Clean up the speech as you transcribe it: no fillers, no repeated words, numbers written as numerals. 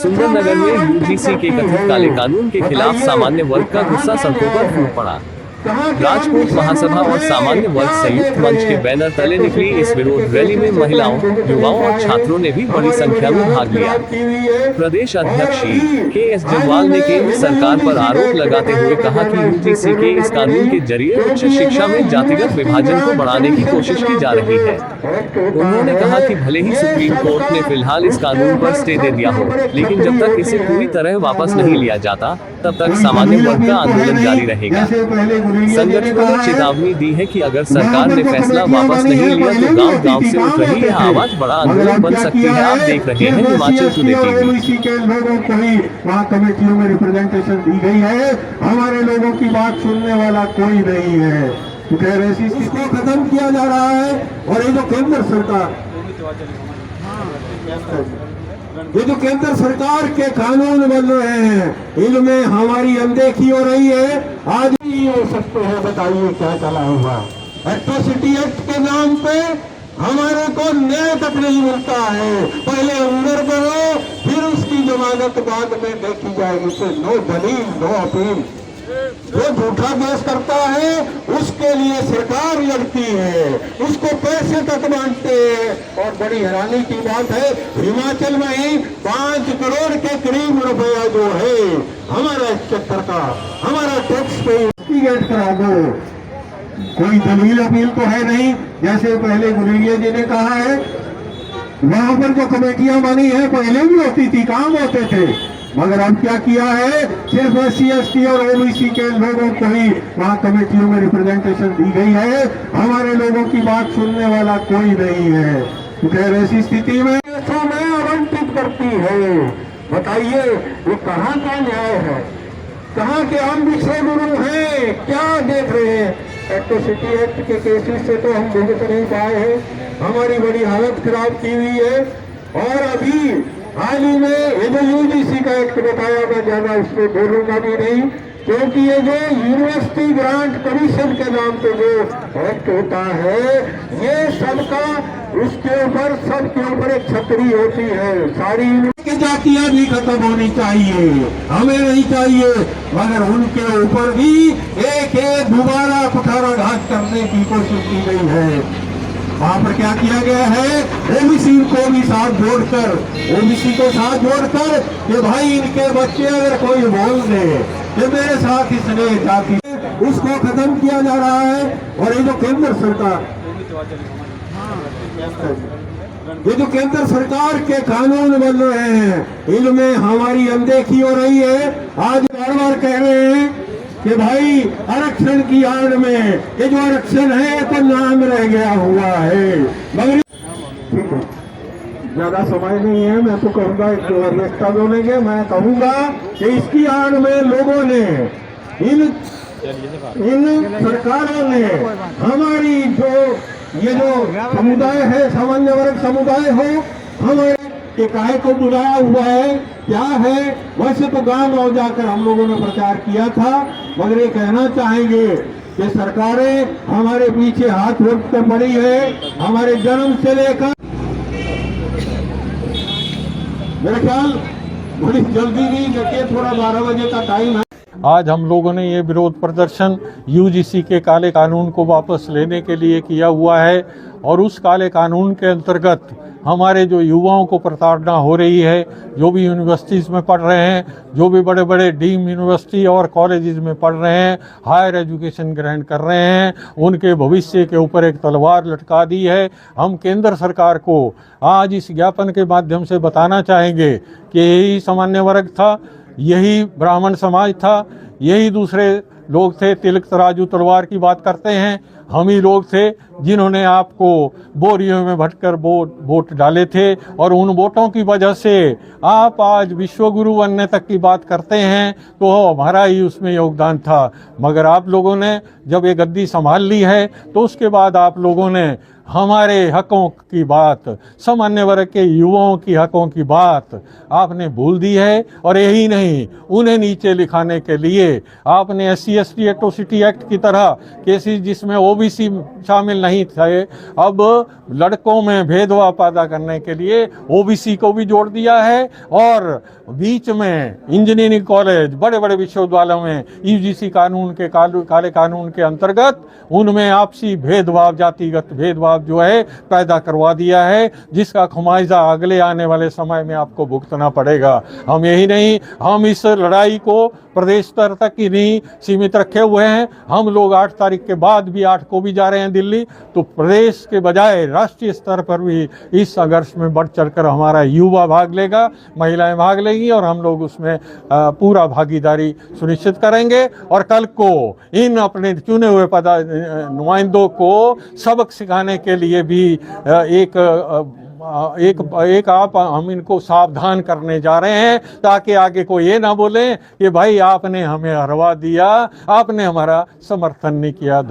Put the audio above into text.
सुंदरनगर में यूजीसी के कथित काले कानून के खिलाफ सामान्य वर्ग का गुस्सा सड़कों पर फूट पड़ा। राजपूत महासभा और सामान्य वर्ग संयुक्त मंच के बैनर तले निकली इस विरोध रैली में महिलाओं, युवाओं और छात्रों ने भी बड़ी संख्या में भाग लिया। प्रदेश अध्यक्ष के.एस. जम्वाल ने केंद्र सरकार पर आरोप लगाते हुए कहा कि यूजीसी के इस कानून के जरिए उच्च शिक्षा में जातिगत विभाजन को बढ़ाने की कोशिश की जा रही है। उन्होंने कहा कि भले ही सुप्रीम कोर्ट ने फिलहाल इस कानून पर स्टे दे दिया हो, लेकिन जब तक इसे पूरी तरह वापस नहीं लिया जाता, तब तक सामान्य वर्ग का आंदोलन जारी रहेगा। संगठनों ने चेतावनी दी है कि अगर सरकार ने फैसला वापस नहीं लिया तो गांव-गांव से उठ रही यह आवाज बड़ा आंदोलन बन सकती है। आप देख रहे हैं हिमाचल टुडे टीवी। के लोगों को ही वहाँ कमेटियों में रिप्रेजेंटेशन दी गई है, हमारे लोगों की बात सुनने वाला कोई नहीं है। इसको खत्म किया जा रहा है। और ये जो केंद्र सरकार के कानून बन रहे हैं, इनमें हमारी अनदेखी हो रही है। आज ही हो सकते हैं, बताइए क्या चला हुआ। एट्रोसिटी एक्ट के नाम पे हमारे को न्याय तक नहीं मिलता है। पहले अंदर करो, फिर उसकी जमानत बाद में देखी जाएगी। नो दलील, नो अपील। जो झूठा केस करता है उसके लिए सरकार लड़ती है, उसको पैसे तक बांटते हैं। और बड़ी हैरानी की बात है, हिमाचल में ही 5 करोड़ के करीब रुपया जो है हमारा एक्सचेकर का, हमारा टैक्स पे इन्वेस्टिगेट करा दो। कोई दलील अपील तो है नहीं। जैसे पहले गुरेरिया जी ने कहा है, वहां पर जो कमेटियां बनी है पहले भी होती थी, काम होते थे, मगर अब क्या किया है, सिर्फ SC/ST और OBC के लोगों को ही वहाँ कमेटियों में रिप्रेजेंटेशन दी गई है। हमारे लोगों की बात सुनने वाला कोई नहीं है। फिर ऐसी स्थिति में आवंटित करती है। बताइए ये कहाँ का न्याय है, कहाँ के हम विषय गुरु हैं, क्या देख रहे हैं। एट्रोसिटी एक्ट के केसेस से तो हम भुगत नहीं पाए हैं, हमारी बड़ी हालत खराब की हुई है। और अभी हाल ही में ये जो यूजीसी का एक्ट बताया, मैं ज्यादा इस पर बोलूंगा भी नहीं, क्योंकि ये जो यूनिवर्सिटी ग्रांट कमीशन के नाम पे जो एक्ट होता है, ये सबका उसके ऊपर सबके ऊपर एक छतरी होती है। सारी जातियां भी खत्म होनी चाहिए, हमें नहीं चाहिए, मगर उनके ऊपर भी एक दोबारा कुठाराघात करने की कोशिश की गई है। वहाँ पर क्या किया गया है, ओबीसी को भी साथ जोड़कर, ओबीसी को साथ जोड़कर कि भाई इनके बच्चे अगर कोई बोल दे कि मेरे साथ इसने जाति, उसको खत्म किया जा रहा है। और ये जो केंद्र सरकार के कानून बन रहे हैं, इनमें हमारी अनदेखी हो रही है। आज बार बार कह रहे हैं कि भाई आरक्षण की आड़ में ये जो आरक्षण है तो नाम रह गया हुआ है। मगर ठीक है, ज्यादा समय नहीं है, मैं तो कहूँगा एक दो रिश्ता बोलेंगे। मैं कहूँगा कि इसकी आड़ में लोगों ने, इन सरकारों ने हमारी ये जो समुदाय है, सामान्य वर्ग समुदाय हो, हमारे के काहे को बुलाया हुआ है, क्या है। वैसे तो गांव जाकर हम लोगों ने प्रचार किया था, मगर ये कहना चाहेंगे कि सरकारें हमारे पीछे हाथ रखकर पड़ी है, हमारे जन्म से लेकर। मेरा ख्याल बड़ी जल्दी नहीं, देखिए थोड़ा 12 बजे का टाइम है। आज हम लोगों ने ये विरोध प्रदर्शन यूजीसी के काले कानून को वापस लेने के लिए किया हुआ है। और उस काले कानून के अंतर्गत हमारे जो युवाओं को प्रताड़ना हो रही है, जो भी यूनिवर्सिटीज़ में पढ़ रहे हैं, जो भी बड़े बड़े डीम यूनिवर्सिटी और कॉलेजेस में पढ़ रहे हैं, हायर एजुकेशन ग्रहण कर रहे हैं, उनके भविष्य के ऊपर एक तलवार लटका दी है। हम केंद्र सरकार को आज इस ज्ञापन के माध्यम से बताना चाहेंगे कि यही सामान्य वर्ग था, यही ब्राह्मण समाज था, यही दूसरे लोग थे, तिलक तराजू तलवार की बात करते हैं, हम ही लोग थे जिन्होंने आपको बोरियों में भटकर वोट डाले थे। और उन वोटों की वजह से आप आज विश्वगुरु बनने तक की बात करते हैं, तो हमारा ही उसमें योगदान था। मगर आप लोगों ने जब ये गद्दी संभाल ली है, तो उसके बाद आप लोगों ने हमारे हकों की बात, सामान्य वर्ग के युवाओं की हकों की बात आपने भूल दी है। और यही नहीं, उन्हें नीचे लिखाने के लिए आपने SC/ST एट्रोसिटी एक्ट की तरह केसेस जिसमें OBC शामिल नहीं थे, अब लड़कों में भेदभाव पैदा करने के लिए OBC को भी जोड़ दिया है। और बीच में इंजीनियरिंग कॉलेज, बड़े बड़े विश्वविद्यालयों में UGC कानून के काले कानून के अंतर्गत उनमें आपसी भेदभाव, जातिगत भेदभाव जो है पैदा करवा दिया है, जिसका खुमाइजा अगले आने वाले समय में आपको भुगतना पड़ेगा। हम यही नहीं, हम इस लड़ाई को प्रदेश स्तर तक ही नहीं सीमित रखे हुए हैं। हम लोग 8 तारीख के बाद भी 8 को भी जा रहे हैं दिल्ली, तो प्रदेश के बजाय राष्ट्रीय स्तर पर भी इस संघर्ष में बढ़ चढ़कर हमारा युवा भाग लेगा, महिलाएं भाग लेगी, और हम लोग उसमें पूरा भागीदारी सुनिश्चित करेंगे। और कल को इन अपने चुने हुए नुमाइंदों को सबक सिखाने के लिए भी एक आप हम इनको सावधान करने जा रहे हैं, ताकि आगे कोई ये ना बोले कि भाई आपने हमें हरवा दिया, आपने हमारा समर्थन नहीं किया।